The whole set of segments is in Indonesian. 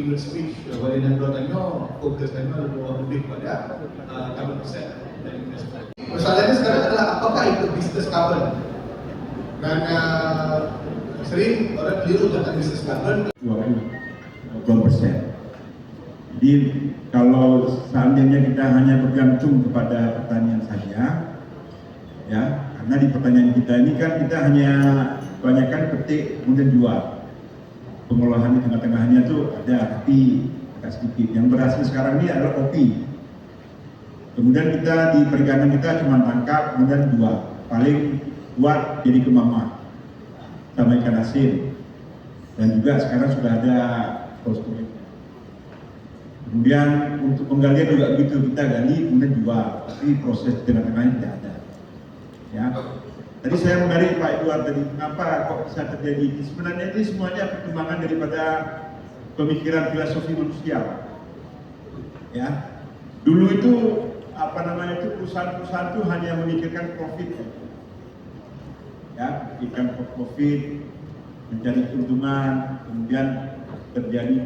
figure speech wali Nandrotanyo fokusnya lebih pada carbon offset dan investment. Persoalannya sekarang adalah apakah itu bisnis carbon? Karena sering orang keliru tentang bisnis carbon. 20%. Jadi kalau seandainya kita hanya bergantung kepada pertanian saja, ya, karena di pertanian kita ini kan kita hanya kebanyakan petik kemudian jual. Pengolahan di tengah-tengahnya tuh ada tapi agak sedikit. Yang berhasil sekarang ini adalah kopi. Kemudian kita di perikanan kita cuma tangkap kemudian jual. Paling buat jadi kemama sama ikan asin. Dan juga sekarang sudah ada roastery. Kemudian untuk penggalian juga begitu, kita gali kemudian jual, tapi proses di tengah-tengahnya tidak ada. Ya, tadi saya menarik Pak Edward tadi, kenapa kok bisa terjadi? Sebenarnya ini semuanya perkembangan daripada pemikiran filosofi manusia. Ya, dulu itu perusahaan-perusahaan itu hanya memikirkan profit. Ya, memikirkan profit, mencari keuntungan, kemudian terjadi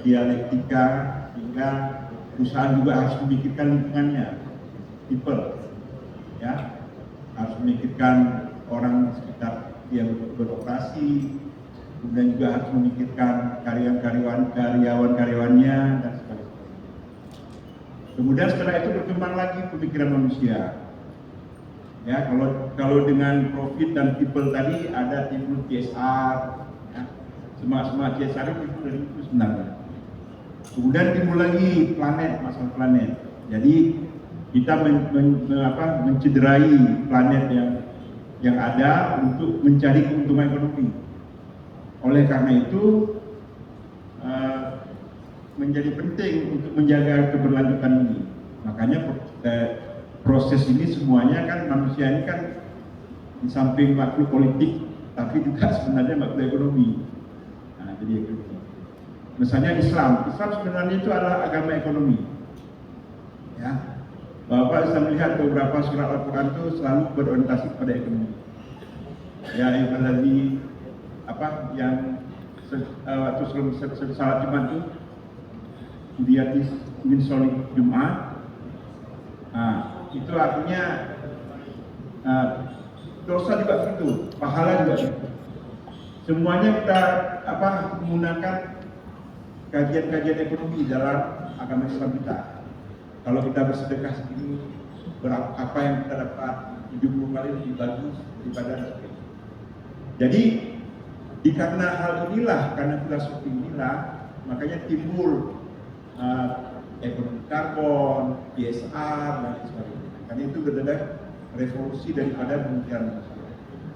dialektika hingga perusahaan juga harus memikirkan lingkungannya, people, ya, harus memikirkan orang sekitar yang beroperasi, kemudian juga harus memikirkan karyawan-karyawannya dan sebagainya. Kemudian setelah itu berkembang lagi pemikiran manusia. Ya, kalau dengan profit dan people tadi ada timbul CSR, ya. Semua CSR itu dari itu sebenarnya. Kemudian timbul lagi masalah planet. Jadi kita mencederai planet yang ada untuk mencari keuntungan ekonomi. Oleh karena itu menjadi penting untuk menjaga keberlanjutan ini. Makanya proses ini semuanya kan manusia ini kan di samping makhluk politik, tapi juga sebenarnya makhluk ekonomi. Nah, jadi ekonomi. Misalnya Islam sebenarnya itu adalah agama ekonomi. Ya, Bapak bisa melihat beberapa surat Al-Quran itu selalu berorientasi pada ekonomi. Ya, yang tadi yang waktu sebelum salat Jumat itu Diatis min sholat Jumat. Nah, itu artinya dosa juga begitu, pahala juga begitu. Semuanya kita menggunakan kajian-kajian ekonomi dalam agama Islam kita. Kalau kita bersedekah segini, apa yang kita dapat 70 kali lebih bagus daripada sedekah. Jadi karena hal inilah, karena filosofi inilah, makanya timbul ekonomi karbon, CSR dan sebagainya. Karena itu adalah revolusi daripada pemikiran manusia.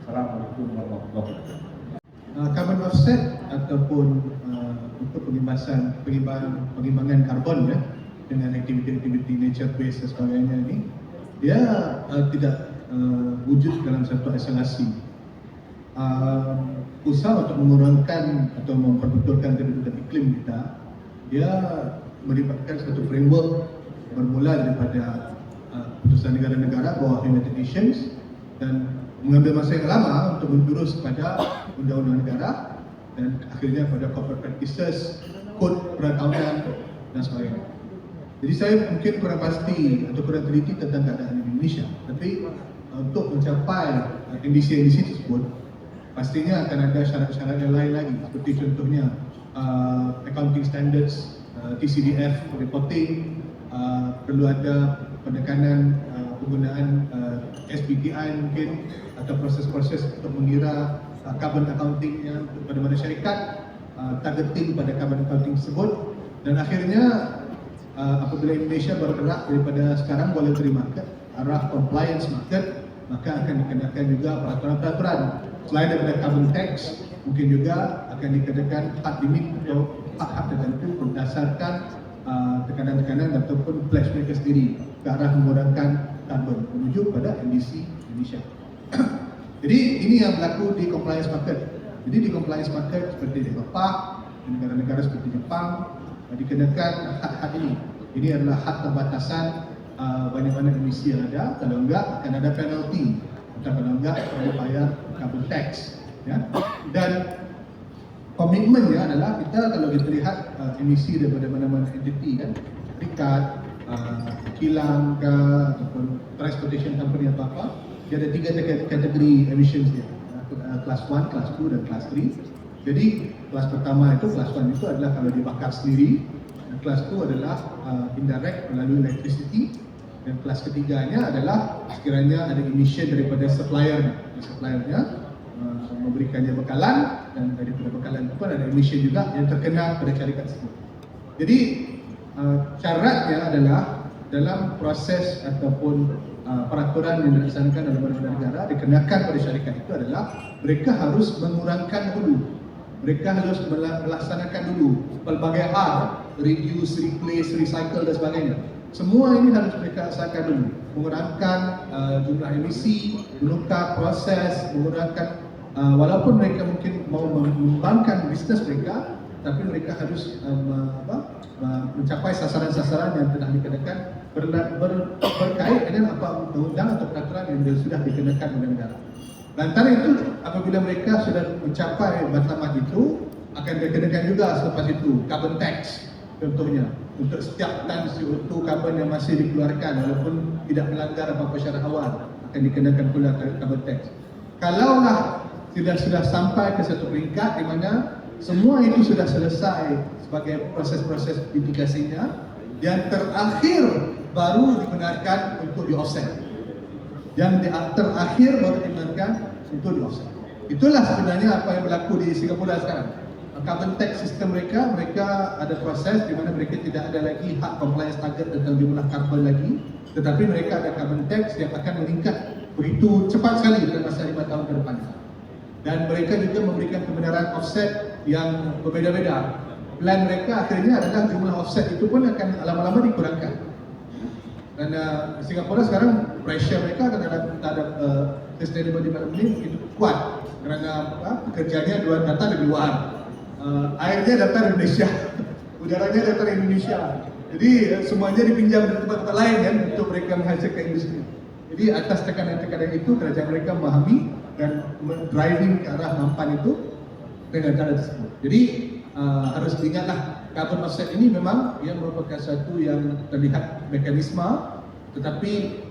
Assalamualaikum warahmatullahi wabarakatuh. Carbon offset ataupun untuk pengimbangan karbon ya, dengan aktiviti-aktiviti nature based dan sebagainya ini, dia tidak wujud dalam satu isolasi. Usaha untuk mengurangkan atau memperbetulkan kedudukan iklim kita, dia melibatkan satu framework bermula daripada putusan negara-negara bawah United Nations dan mengambil masa yang lama untuk menjurus kepada undang-undang negara dan akhirnya pada corporate practices, kod perakaunan dan sebagainya. Jadi saya mungkin kurang pasti atau kurang teliti tentang keadaan di Indonesia, tapi untuk mencapai ambisi-ambisi tersebut pastinya akan ada syarat-syarat yang lain lagi, seperti contohnya accounting standards, TCDF reporting, perlu ada penekanan penggunaan SBTI mungkin atau proses-proses untuk mengira carbon accountingnya kepada mana syarikat, targeting pada carbon accounting tersebut, dan akhirnya apabila Indonesia bergerak daripada sekarang voluntary market arah compliance market, maka akan dikenakan juga peraturan-peraturan selain daripada carbon tax, mungkin juga akan dikenakan hak limit atau hak-hak tertentu berdasarkan tekanan-tekanan ataupun pledge mereka sendiri ke arah mengurangkan karbon menuju pada emisi Indonesia. Jadi ini yang berlaku di compliance market. Jadi di compliance market seperti di Eropah, di negara-negara seperti Jepang, dikenakan hak-hak ini. Ini adalah hak pembatasan banyak-banyak emisi yang ada. Kalau enggak akan ada penalty, atau kalau enggak perlu bayar carbon tax. Ya. Dan komitmennya adalah kita kalau kita lihat emisi daripada mana-mana entiti kan, serikat, kilang ke ataupun transportation company apa-apa, dia ada 3 kategori emissions dia. Kelas 1, kelas 2 dan kelas 3. Jadi kelas pertama itu, kelas 1 itu adalah kalau dibakar sendiri, dan kelas 2 adalah indirect melalui electricity, dan kelas ketiganya adalah sekiranya ada emission daripada suppliernya memberikannya bekalan, dan daripada bekalan itu pun ada emission juga yang terkena pada syarikat tersebut. Jadi syaratnya adalah dalam proses ataupun peraturan yang dilaksanakan dalam beberapa negara dikenakan pada syarikat itu adalah mereka harus mengurangkan dulu, mereka harus melaksanakan dulu pelbagai hal, reduce, replace, recycle dan sebagainya. Semua ini harus mereka laksanakan dulu, mengurangkan jumlah emisi, menukar proses, mengurangkan walaupun mereka mungkin mau mengembangkan bisnes mereka, tapi mereka harus mencapai sasaran-sasaran yang telah dikenakan berkait dengan apa undang-undang atau peraturan yang sudah dikenakan oleh negara. Lantaran itu, apabila mereka sudah mencapai matlamat itu, akan dikenakan juga selepas itu carbon tax, contohnya untuk setiap tan CO2 karbon yang masih dikeluarkan walaupun tidak melanggar apa-apa syarat awal, akan dikenakan pula carbon tax. Kalaulah sudah sampai ke satu peringkat di mana semua itu sudah selesai sebagai proses-proses mitigasinya, yang terakhir baru dibenarkan untuk di-offset. Yang terakhir baru dibenarkan untuk di-offset. Itulah sebenarnya apa yang berlaku di Singapura sekarang. Carbon tax system mereka ada proses di mana mereka tidak ada lagi hak compliance target tentang jumlah karbon lagi, tetapi mereka ada carbon tax yang akan meningkat begitu cepat sekali dalam masa 5 tahun ke depan. Dan mereka juga memberikan kebenaran offset yang berbeza-beza. Plan mereka akhirnya adalah jumlah offset itu pun akan lama-lama dikurangkan. Dan Singapura sekarang pressure mereka terhadap sustainable development itu kuat kerana pekerjanya datang dari luar, airnya datang dari Indonesia, udaranya datang dari Indonesia. Jadi semuanya dipinjam dari tempat-tempat lain kan untuk mereka menghasilkan industri. Jadi atas tekanan-tekanan itu kerajaan mereka memahami dan driving ke arah mampan itu dengan cara tersebut. Jadi harus diingatlah, carbon offset ini memang ia merupakan satu yang terlihat mekanisme, tetapi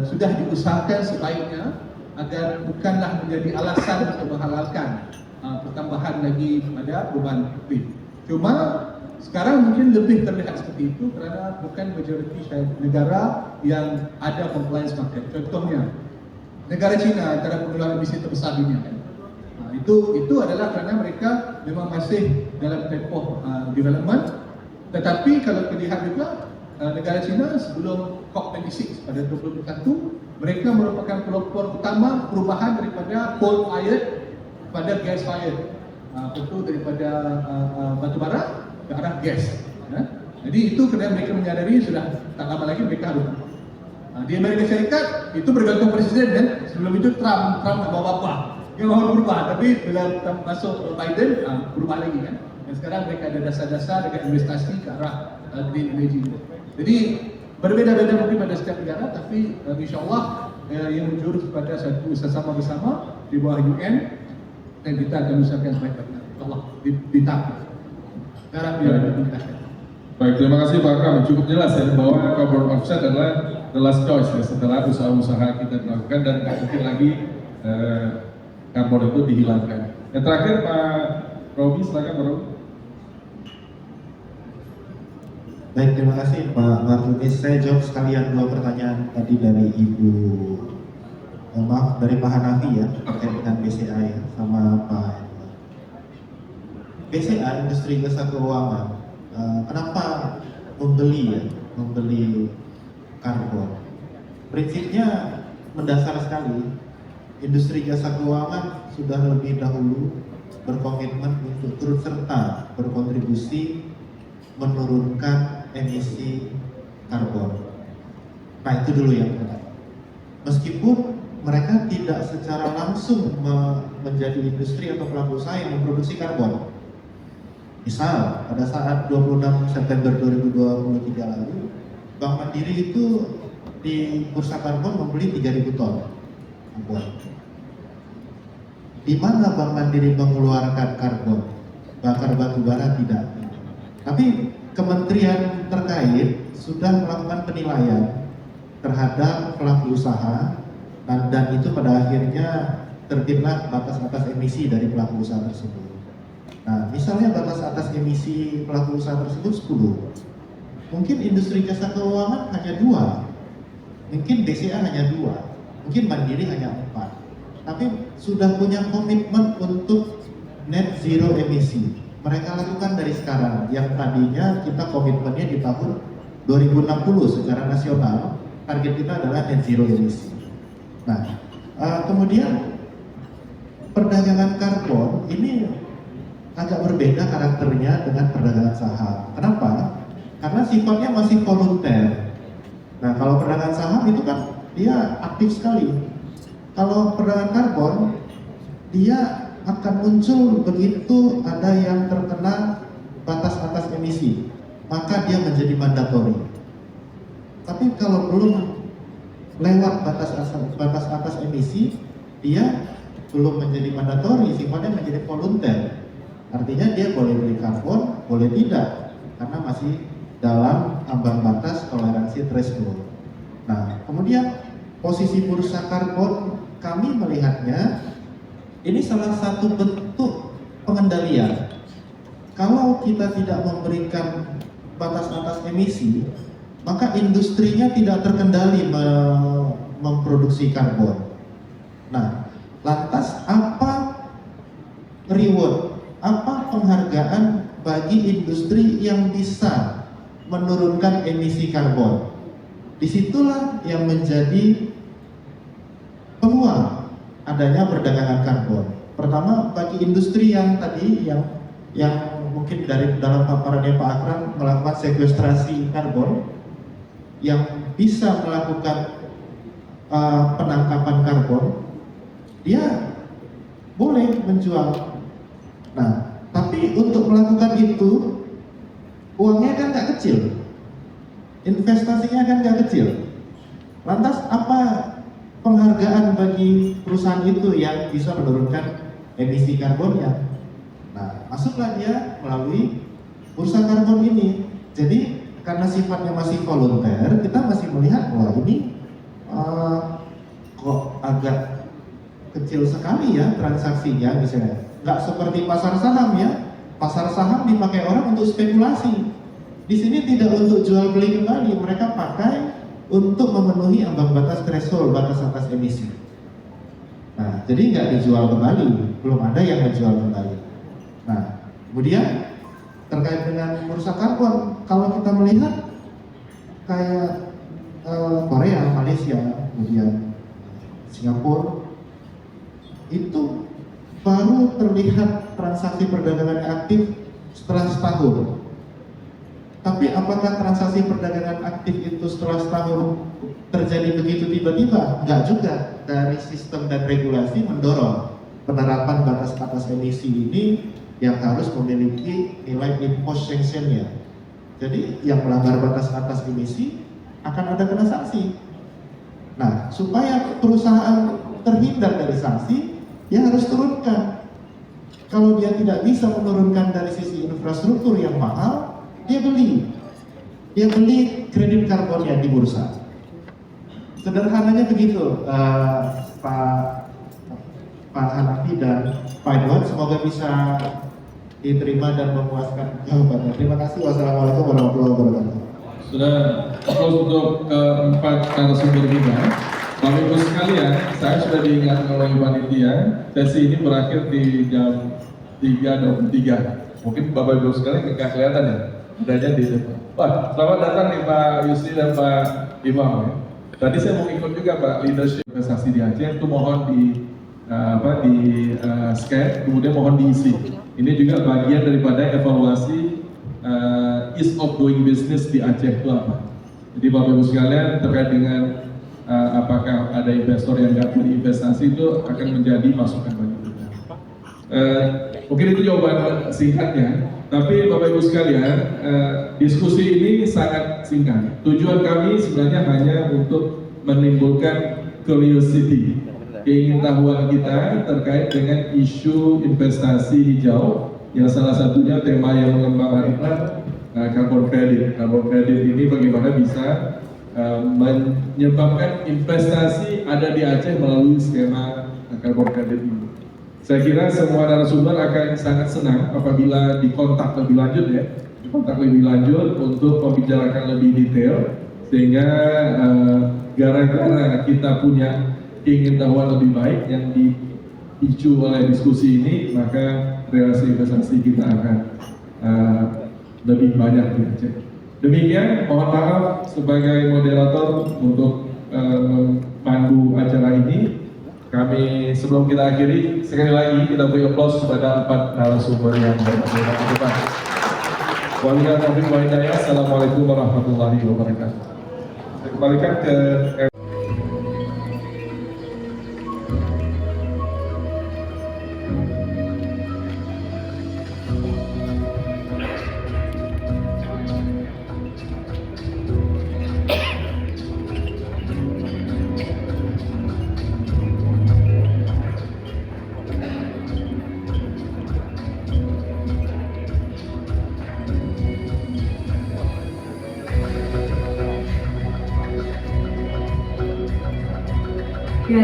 sudah diusahakan sebaiknya agar bukanlah menjadi alasan untuk menghalalkan pertambahan lagi pada beban iklim. Cuma sekarang mungkin lebih terlihat seperti itu kerana bukan majoriti negara yang ada compliance market. Contohnya negara China antara pengeluaran emisi terbesar dunia kan. Itu adalah kerana mereka memang masih dalam tempoh development. Tetapi kalau dilihat juga negara China sebelum COP26 pada 2021, mereka merupakan pelopor utama perubahan daripada coal fired kepada gas fired, tentu daripada batu bara ke arah gas. Jadi itu kerana mereka menyadari sudah tak lama lagi mereka harus. Di Amerika Syarikat itu bergantung presiden kan. Sebelum itu Trump tak bawa apa. Dia mahu berubah, tapi bila masuk Biden berubah lagi kan. Dan sekarang mereka ada dasar-dasar dengan investasi ke arah green energy. Jadi berbeza-beza mungkin pada setiap negara, tapi insyaAllah yang menjurus kepada satu usaha bersama di bawah UN, dan kita akan usahakan sebaik-baiknya. InsyaAllah ditangkap. Harap dia dikasih. Baik, terima kasih Pak Akram. Cukup jelas ya bahwa carbon offset adalah the last choice ya, setelah usaha-usaha kita dilakukan dan tidak mungkin lagi karbon itu dihilangkan. Yang terakhir Pak Robi, silakan Pak Robi. Baik, terima kasih Pak Martunis. Saya jawab sekalian dua pertanyaan tadi dari dari Pak Hanafi ya, terkait dengan BCA ya, sama Pak BCA, Industri Jasa Keuangan. Kenapa membeli karbon? Prinsipnya mendasar sekali. Industri jasa keuangan sudah lebih dahulu berkomitmen untuk turut serta berkontribusi menurunkan emisi karbon. Nah itu dulu yang pertama. Meskipun mereka tidak secara langsung menjadi industri atau pelaku usaha yang memproduksi karbon. Misal pada saat 26 September 2023 lalu, Bank Mandiri itu di bursa karbon membeli 3.000 ton karbon. Di mana Bank Mandiri mengeluarkan karbon? bakar batu bara tidak. Tapi kementerian terkait sudah melakukan penilaian terhadap pelaku usaha dan itu pada akhirnya terbitlah batas atas emisi dari pelaku usaha tersebut. Nah, misalnya batas atas emisi pelaku usaha tersebut 10. Mungkin industri jasa keuangan hanya 2. Mungkin BCA hanya 2. Mungkin Mandiri hanya 4. Tapi sudah punya komitmen untuk net zero emisi. Mereka lakukan dari sekarang. Yang tadinya kita komitmennya di tahun 2060 secara nasional, target kita adalah net zero emisi. Nah, kemudian perdagangan karbon ini agak berbeda karakternya dengan perdagangan saham. Kenapa? Karena sifatnya masih volunter. Nah, kalau perdagangan saham itu kan dia aktif sekali. Kalau perdagangan karbon, dia akan muncul begitu ada yang terkena batas atas emisi, maka dia menjadi mandatori. Tapi kalau belum lewat batas atas emisi, dia belum menjadi mandatori, sifatnya menjadi volunter. Artinya dia boleh beli karbon, boleh tidak, karena masih dalam ambang batas toleransi threshold. Nah, kemudian posisi bursa karbon kami melihatnya ini salah satu bentuk pengendalian. Kalau kita tidak memberikan batas atas emisi, maka industrinya tidak terkendali memproduksi karbon. Nah, lantas apa reward, apa penghargaan bagi industri yang bisa menurunkan emisi karbon? Disitulah yang menjadi peluang adanya perdagangan karbon. Pertama, bagi industri yang tadi yang mungkin dari dalam paparannya Pak Akram melakukan sekuestrasi karbon, yang bisa melakukan penangkapan karbon, dia boleh menjual. Nah, tapi untuk melakukan itu uangnya kan nggak kecil, investasinya kan nggak kecil. Lantas apa penghargaan bagi perusahaan itu yang bisa menurunkan emisi karbonnya? Nah, masuklah dia melalui bursa karbon ini. Jadi karena sifatnya masih volunter, kita masih melihat bahwa ini kok agak kecil sekali ya transaksinya, misalnya. Nggak seperti pasar saham ya. Pasar saham dipakai orang untuk spekulasi. Di sini tidak untuk jual beli kembali, mereka pakai untuk memenuhi ambang batas threshold, batas atas emisi. Nah, jadi nggak dijual kembali, belum ada yang menjual kembali. Nah, kemudian terkait dengan bursa karbon, kalau kita melihat kayak Korea, Malaysia, kemudian Singapura, itu baru terlihat transaksi perdagangan aktif setelah setahun. Tapi apakah transaksi perdagangan aktif itu setelah setahun terjadi begitu tiba-tiba? Enggak juga. Dari sistem dan regulasi mendorong penerapan batas atas emisi ini yang harus memiliki nilai impost sanction-nya. Jadi yang melanggar batas atas emisi akan ada kena sanksi. Nah, supaya perusahaan terhindar dari sanksi, dia harus turunkan. Kalau dia tidak bisa menurunkan dari sisi infrastruktur yang mahal, dia beli kredit karbonnya di bursa. Sederhananya begitu, Pak Hanafi dan Pak Edwan, semoga bisa diterima dan memuaskan jawabannya. Terima kasih. Wassalamualaikum warahmatullahi wabarakatuh. Sudah close untuk keempat narasumber kita. Bapak Ibu sekalian, saya sudah diingatkan oleh panitia, sesi ini berakhir di jam 3.23. Mungkin Bapak Ibu sekalian nggak kelihatan ya, adanya di depan. Wah, selamat datang nih Pak Yusri dan Pak Imam. Ya. Tadi saya mau ikut juga Pak leadership investasi di Aceh, itu mohon di scan, kemudian mohon diisi. Ini juga bagian daripada evaluasi ease of doing business di Aceh itu apa. Jadi Bapak Ibu sekalian terkait dengan apakah ada investor yang nggak beli investasi itu akan menjadi masukan bagi kita. Mungkin itu jawaban singkatnya. Tapi Bapak Ibu sekalian, diskusi ini sangat singkat. Tujuan kami sebenarnya hanya untuk menimbulkan curiosity, keingintahuan kita terkait dengan isu investasi hijau yang salah satunya tema yang mengembangkan carbon credit. Carbon credit ini bagaimana bisa menyebabkan investasi ada di Aceh melalui skema carbon credit ini. Saya kira semua narasumber akan sangat senang apabila dikontak lebih lanjut untuk membicarakan lebih detail, sehingga gara-gara kita punya pengetahuan lebih baik yang dipicu oleh diskusi ini, maka relasi investasi kita akan lebih banyak di Aceh. Demikian, mohon maaf sebagai moderator untuk memandu acara ini. Kami sebelum kita akhiri, sekali lagi kita beri aplaus kepada 4 narasumber yang berdebat. Wabillahi taufiq wal hidayah. Assalamualaikum warahmatullahi wabarakatuh. Saya kembalikan ke Ya,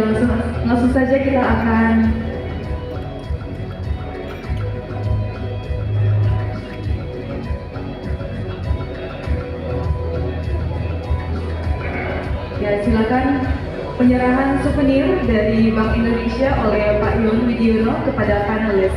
langsung saja kita akan silakan penyerahan souvenir dari Bank Indonesia oleh Pak Yon Widiono kepada panelis.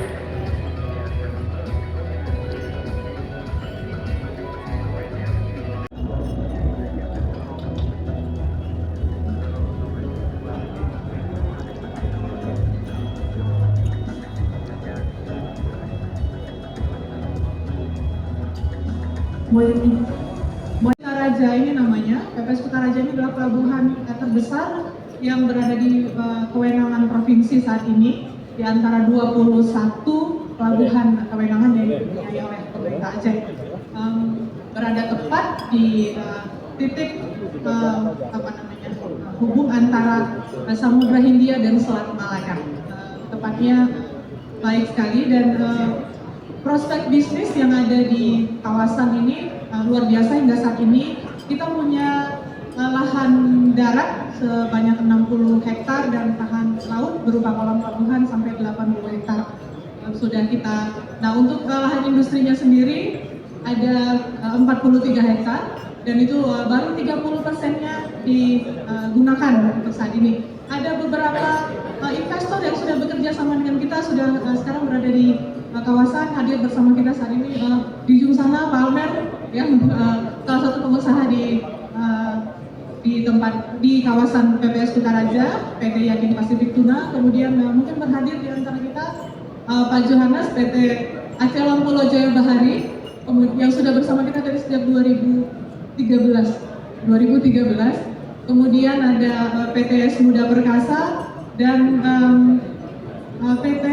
Kutaraja ini namanya, PPS Kutaraja ini adalah pelabuhan terbesar yang berada di kewenangan provinsi saat ini, di antara 21 pelabuhan kewenangan yang dipunyai oleh pemerintah Aceh. Berada tepat di titik hubung antara Samudra Hindia dan Selat Malaka. Tepatnya baik sekali, dan prospek bisnis yang ada di kawasan ini luar biasa. Hingga saat ini kita punya lahan darat sebanyak 60 hektar dan lahan laut berupa kolam pelabuhan sampai 80 hektar sudah kita. Nah, untuk lahan industrinya sendiri ada 43 hektar, dan itu baru 30%-nya digunakan untuk saat ini. Ada beberapa investor yang sudah bekerja sama dengan kita, sudah sekarang berada di kawasan, hadir bersama kita saat ini. Di ujung sana Pak Almer, yang salah satu pengusaha di kawasan PPS Kutaraja, PT Yakin Pasifik Tuna. Kemudian mungkin berhadir di antara kita Pak Johannes, PT Aceh Lampulo Jaya Bahari, yang sudah bersama kita dari sejak 2013. Kemudian ada PT Muda Perkasa dan PT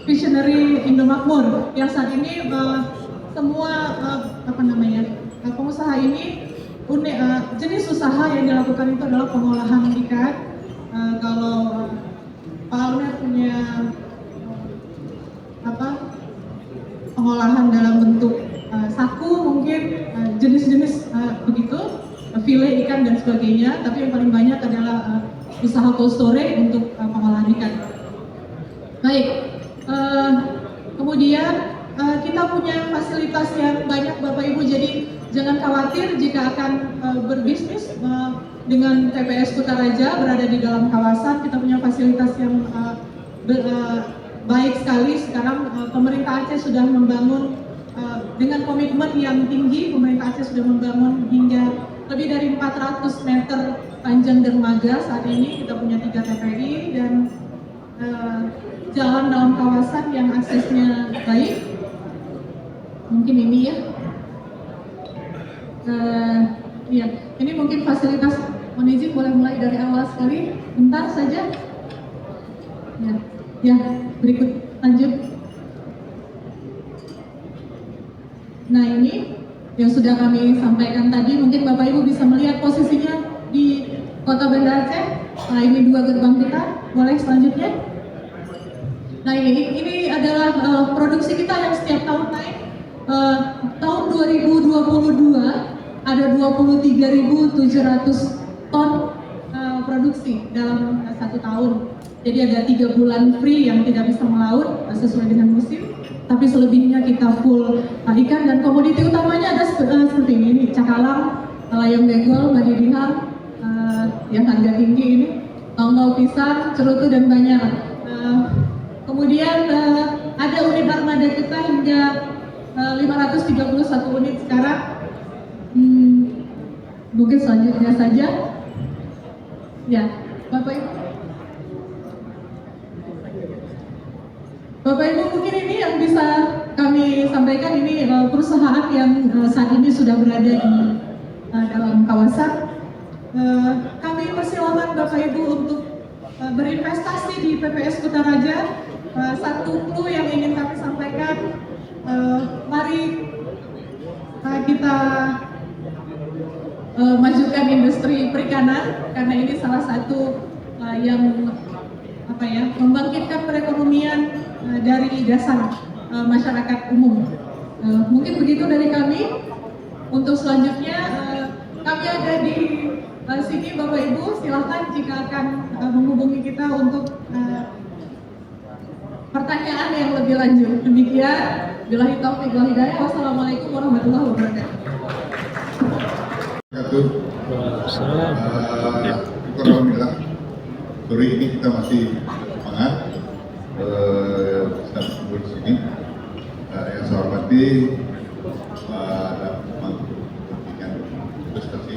Visionary Indomakmur, yang saat ini semua pengusaha ini jenis usaha yang dilakukan itu adalah pengolahan ikan. Kalau Pak Almer punya pengolahan dalam bentuk saku, mungkin jenis-jenis begitu, file ikan dan sebagainya. Tapi yang paling banyak adalah usaha cold storage untuk pengolahan ikan. Baik, kemudian kita punya fasilitas yang banyak Bapak Ibu, jadi jangan khawatir jika akan berbisnis dengan TPS Kutaraja berada di dalam kawasan. Kita punya fasilitas yang baik sekali. Sekarang pemerintah Aceh sudah membangun dengan komitmen yang tinggi. Pemerintah Aceh sudah membangun hingga lebih dari 400 meter panjang dermaga. Saat ini kita punya 3 TPI dan jalan dalam kawasan yang aksesnya baik. Mungkin ini ya. Ya, ini mungkin fasilitas. Mohon izin, boleh mulai dari awal sekali, bentar saja. Ya, berikut lanjut. Nah, ini yang sudah kami sampaikan tadi, mungkin Bapak Ibu bisa melihat posisinya di Kota Banda Aceh. Nah, ini 2 gerbang kita. Boleh selanjutnya. Nah ini adalah produksi kita yang setiap tahun naik. Tahun 2022 ada 23.700 ton produksi dalam satu tahun. Jadi ada 3 bulan free yang tidak bisa melaut sesuai dengan musim. Tapi selebihnya kita full ikan, dan komoditi utamanya ada seperti ini, cakalang, layang begol, madidihang, yang harga tinggi ini, tonggol pisang, cerutu dan banyak. Kemudian ada unit armada kita hingga 531 unit sekarang. Mungkin selanjutnya saja. Ya, Bapak Ibu. Bapak Ibu, mungkin ini yang bisa kami sampaikan, ini perusahaan yang saat ini sudah berada di dalam kawasan. Kami persilakan Bapak Ibu untuk berinvestasi di PPS Kutaraja. Satu clue yang ingin kami sampaikan, mari kita majukan industri perikanan, karena ini salah satu yang membangkitkan perekonomian dari dasar masyarakat umum. Mungkin begitu dari kami. Untuk selanjutnya kami ada di sini, Bapak Ibu, silahkan jika akan menghubungi kita untuk pertanyaan yang lebih lanjut. Demikian, billahi taufiq wal hidayah. Wassalamualaikum warahmatullahi wabarakatuh. Alhamdulillah, sore ini kita masih semangat bisa berkumpul di sini. Yang saya hormati Pak Kepentingan Investasi,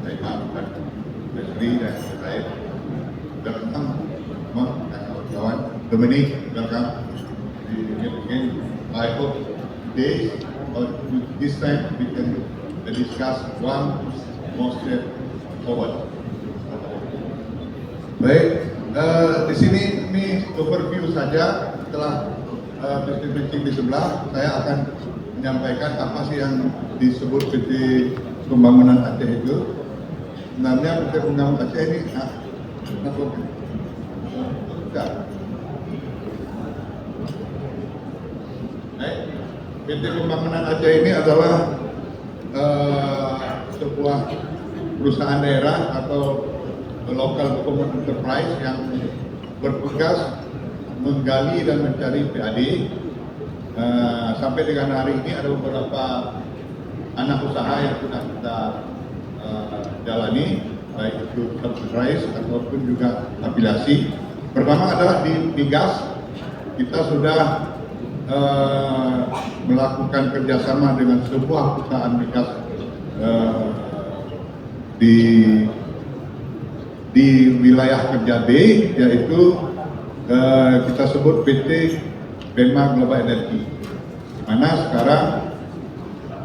saya dan Presri dan lain. Welcome semua kawan-kawan. Dominic, welcome. Again, I hope today or this time we can discuss one more step forward. Baik, di sini ini overview saja. Setelah briefing di sebelah, saya akan menyampaikan apa sih yang disebut PT Pembangunan Aceh itu. Sebenarnya PT Pembangunan Aceh ini PT Pembangunan Aceh ini adalah sebuah perusahaan daerah atau local government enterprise yang bertugas menggali dan mencari PAD. Sampai dengan hari ini ada beberapa anak usaha yang sudah kita jalani, baik itu subsidize ataupun juga afiliasi. Pertama adalah di gas, kita sudah melakukan kerjasama dengan sebuah perusahaan migas di wilayah kerja B, yaitu kita sebut PT Pema Global Energy, di mana sekarang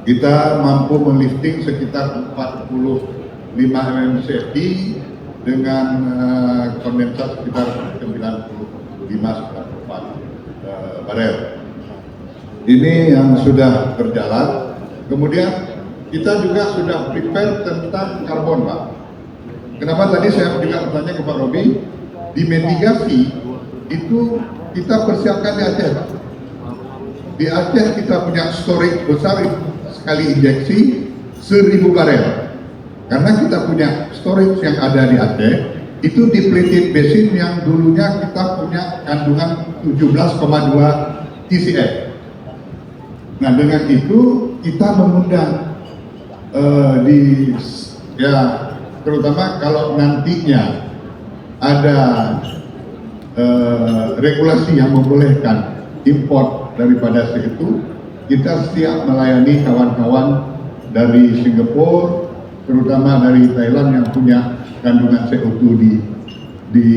kita mampu melifting sekitar 45 MMCFD dengan kondensat sekitar 95-94 barel. Ini yang sudah berjalan. Kemudian kita juga sudah prepare tentang karbon, Pak. Kenapa tadi saya juga bertanya ke Pak Robi, di mitigasi itu kita persiapkan di Aceh, Pak. Di Aceh kita punya storage besar, sekali injeksi 1000 barel. Karena kita punya storage yang ada di Aceh, itu depleted basin yang dulunya kita punya kandungan 17,2 TCF. Nah, dengan itu kita mengundang terutama kalau nantinya ada regulasi yang membolehkan import daripada itu, kita siap melayani kawan-kawan dari Singapura, terutama dari Thailand yang punya kandungan CO2 di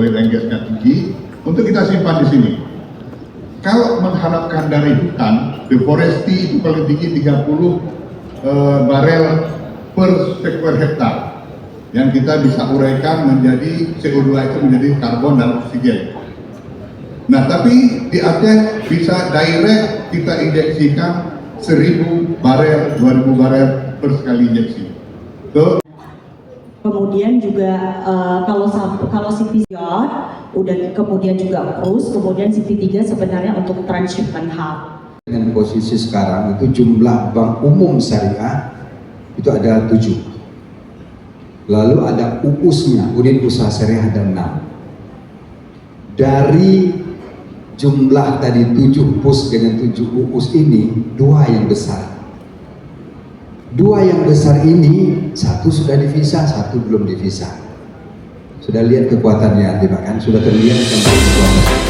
oil and gas-nya tinggi, untuk kita simpan di sini. Kalau mengharapkan dari hutan, deforestasi itu paling tinggi 30 barel per square hektar, yang kita bisa uraikan menjadi CO2 itu menjadi karbon dan oksigen. Nah, tapi di Aceh bisa direct kita injeksikan 1000 barel, 2000 barel per sekali injeksi. So, Kemudian juga kalau CP udah kemudian juga cruise, kemudian CP3 sebenarnya untuk transshipment hub. Dengan posisi sekarang itu jumlah bank umum syariah itu ada 7. Lalu ada UUS-nya, unit usaha syariah ada 6. Dari jumlah tadi 7 PUS dengan 7 UUS ini, 2 yang besar. 2 yang besar ini, 1 sudah divisa, 1 belum divisa. Sudah lihat kekuatannya, kan? Sudah terlihat kekuatannya.